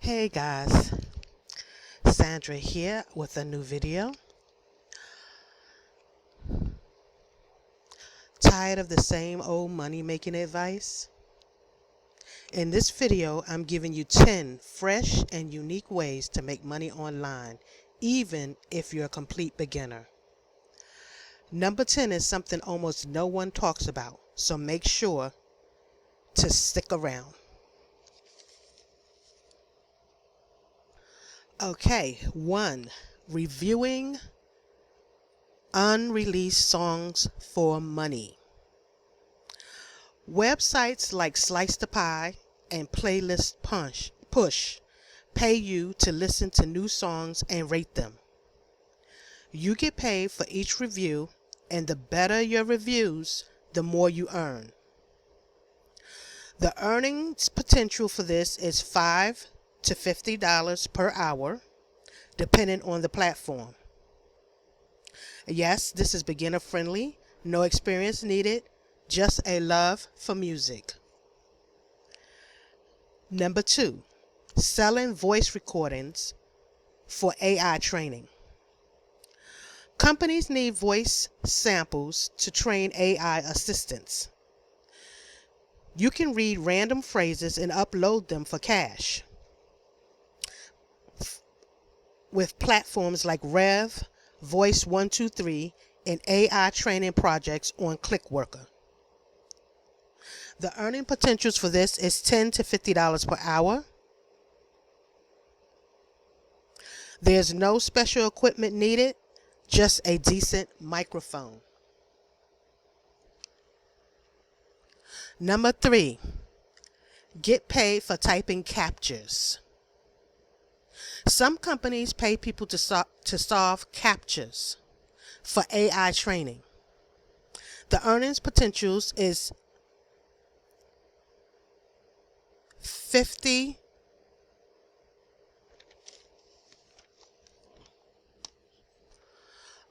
Hey guys, Sandra here with a new video. Tired of the same old money making advice? In this video, I'm giving you 10 fresh and unique ways to make money online, even if you're a complete beginner. Number 10 is something almost no one talks about, so make sure to stick around. Okay, 1. Reviewing unreleased songs for money. Websites like Slice the Pie and Playlist Push pay you to listen to new songs and rate them. You get paid for each review, and the better your reviews, the more you earn. The earnings potential for this is $5 to $50 per hour, depending on the platform. Yes, this is beginner friendly, no experience needed, just a love for music. Number 2, selling voice recordings for AI training. Companies need voice samples to train AI assistants. You can read random phrases and upload them for cash with platforms like Rev, Voice123, and AI training projects on Clickworker. The earning potentials for this is $10 to $50 per hour. There's no special equipment needed, just a decent microphone. Number 3, get paid for typing captchas. Some companies pay people to solve captchas for AI training. The earnings potentials is $50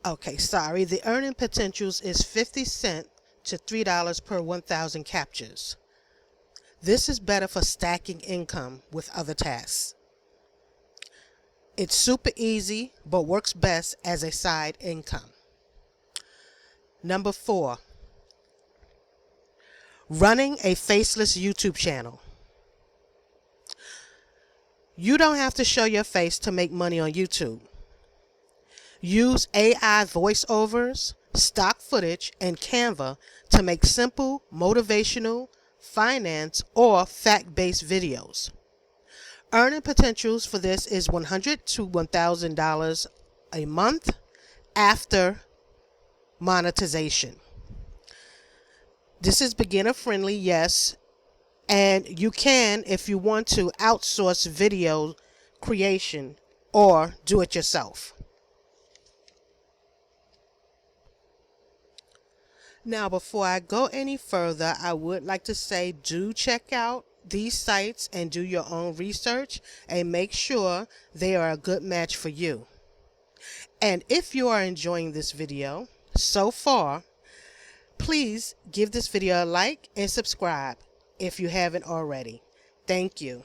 The earning potentials is 50 cents to $3 per 1,000 captchas. This is better for stacking income with other tasks. It's super easy, but works best as a side income. Number 4, running a faceless YouTube channel. You don't have to show your face to make money on YouTube. Use AI voiceovers, stock footage, and Canva to make simple, motivational, finance, or fact-based videos. Earning potentials for this is $100 to $1,000 a month after monetization. This is beginner friendly, yes, and you can, if you want to, outsource video creation or do it yourself. Now, before I go any further, I would like to say do check out these sites and do your own research and make sure they are a good match for you. And if you are enjoying this video so far, please give this video a like and subscribe if you haven't already. Thank you.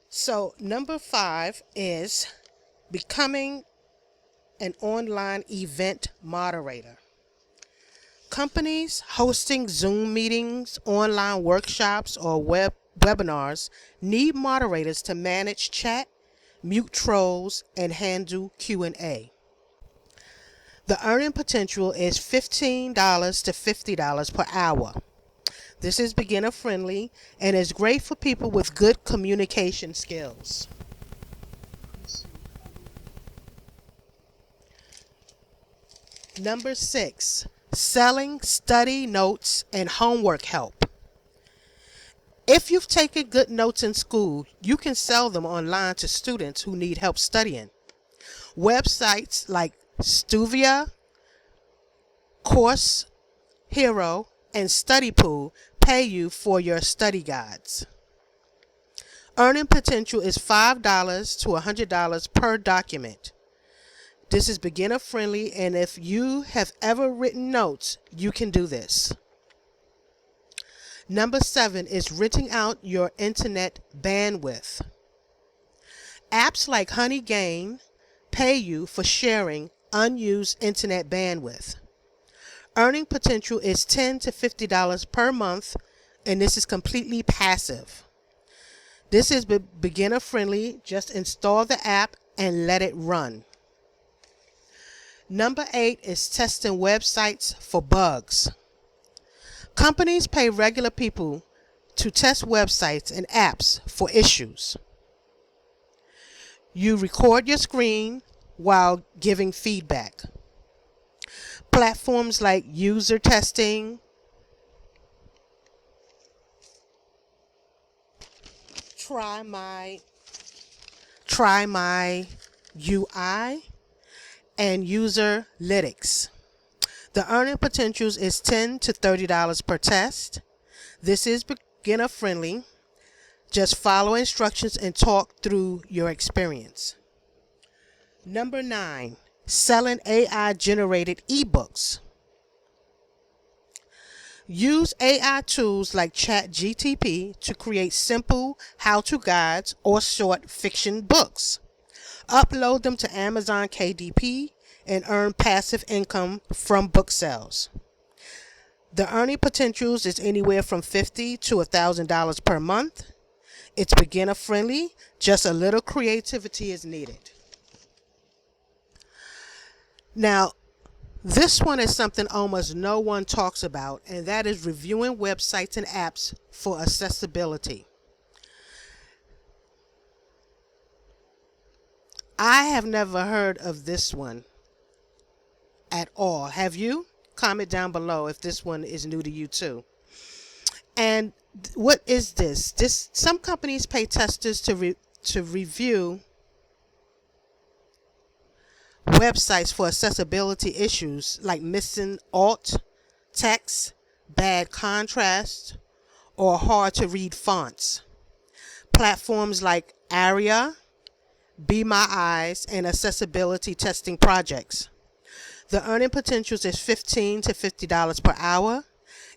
So number 5 is becoming an online event moderator. Companies hosting Zoom meetings, online workshops, or webinars need moderators to manage chat, mute trolls, and handle Q&A. The earning potential is $15 to $50 per hour. This is beginner friendly and is great for people with good communication skills. Number 6, selling study notes and homework help. If you've taken good notes in school, you can sell them online to students who need help studying. Websites like Stuvia, Course Hero, and Study Pool pay you for your study guides. Earning potential is $5 to $100 per document. This is beginner friendly, and if you have ever written notes, you can do this. Number 7 is renting out your internet bandwidth. Apps like HoneyGain pay you for sharing unused internet bandwidth. Earning potential is $10 to $50 per month, and this is completely passive. This is beginner friendly. Just install the app and let it run. Number 8 is testing websites for bugs. Companies pay regular people to test websites and apps for issues. You record your screen while giving feedback. Platforms like user testing, Try My UI, and Userlytics. The earning potentials is $10 to $30 per test. This is beginner friendly. Just follow instructions and talk through your experience. Number 9, selling AI generated ebooks. Use AI tools like ChatGPT to create simple how-to guides or short fiction books. Upload them to Amazon KDP and earn passive income from book sales. The earning potentials is anywhere from $50 to $1,000 per month. It's beginner friendly, just a little creativity is needed. Now, this one is something almost no one talks about, and that is reviewing websites and apps for accessibility. I have never heard of this one at all. Have you? Comment down below if this one is new to you too. And what is this? Some companies pay testers to review websites for accessibility issues like missing alt text, bad contrast, or hard to read fonts. Platforms like ARIA, Be My Eyes, and accessibility testing projects. The earning potentials is $15 to $50 per hour.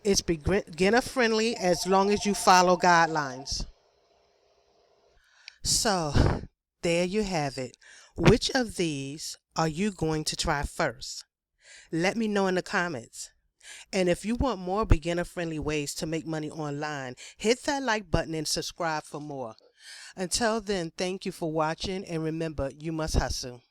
It's beginner friendly as long as you follow guidelines. So, there you have it. Which of these are you going to try first? Let me know in the comments. And if you want more beginner-friendly ways to make money online, hit that like button and subscribe for more. Until then, thank you for watching, and remember, you must hustle.